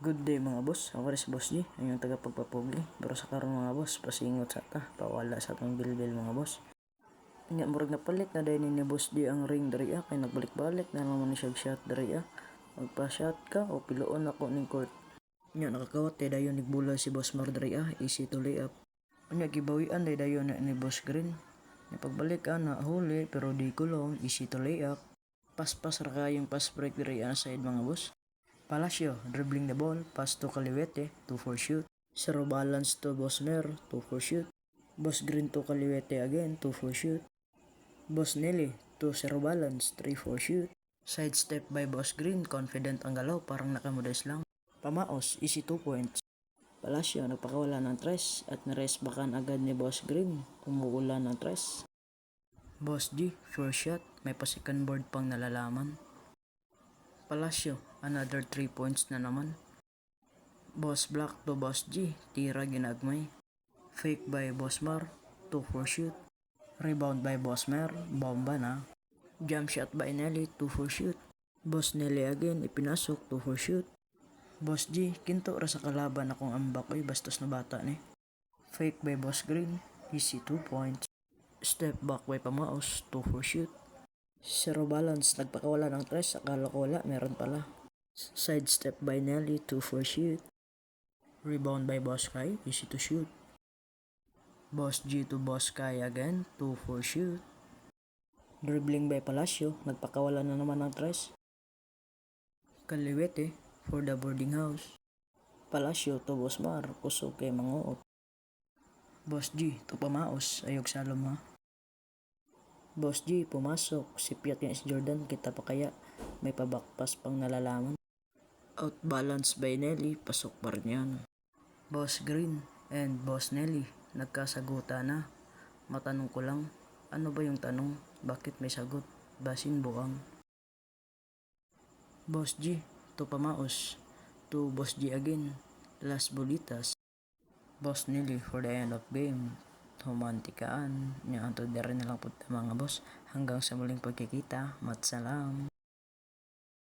Good day mga boss, ako rin si Boss G, ang yung tagapagpapogi. Pero sa karon mga boss, pasingot sa ta, pawala sa atong bilbil mga boss. Nga murag napalit na dahil ni Boss G ang ring dari kay nagbalik-balik na naman siya shot dari Magpa-shot ka o piloon ako ning court. Nga nakakawat tay dayon nigbula si Boss Mar dari easy to lay up. Nga gibawian day dayon ni Boss Green. Nga pagbalik na huli pero di kulong, easy to lay up. Pas-pas ra kayong pass break dari side mga boss. Palacio, dribbling the ball, pass to Caliwete, 2 for shoot. Zero balance to Boss Mer, 2 for shoot. Boss Green to Caliwete again, 2 for shoot. Boss Nelly, to zero balance, 3 for shoot. Side step by Boss Green, confident ang galaw, parang nakamodes lang. Pamaos, easy 2 points. Palacio, nagpakawala ng tres at nares bakan agad ni Boss Green, umuulan ng tres. Boss G, first shot, may pa second board pang nalalaman. Palacio, another 3 points na naman. Boss Black to Boss G, tira ginagmay. Fake by Boss Mar, 2 for shoot. Rebound by Boss Mer, bomba na. Jump shot by Nelly, 2 for shoot. Boss Nelly again, ipinasok, 2 for shoot. Boss G, kinto ra sa kalaban akong ambak, oy bastos na bata ni. Fake by Boss Green, easy 2 points. Step back by Pamaos, 2 for shoot. Zero balance, nagpakawala ng tres, akala ko wala, meron pala. Side step by Nelly, 2 for shoot. Rebound by Boss Kai, easy to shoot. Boss G to Boss Kai again, 2 for shoot. Dribbling by Palacio, nagpakawala na naman ng tres. Caliwete for the boarding house. Palacio to Boss Mar, kusog kay manguot. Boss G to Pamaos, ayog salom ha. Boss G, pumasok. Si Piat nga si Jordan, kita pa kaya may pabakpas pang nalalaman. Outbalance by Nelly, pasok pa rin yan. Boss Green and Boss Nelly, nagkasagutan na. Matanong ko lang, ano ba yung tanong? Bakit may sagot? Basin buang. Boss G, to Pamaos. To Boss G again. Las Bolitas. Boss Nelly for the end of game. Humantikaan niya, anto na rin na lang po mga boss. Hanggang sa muling pagkikita, matsalam.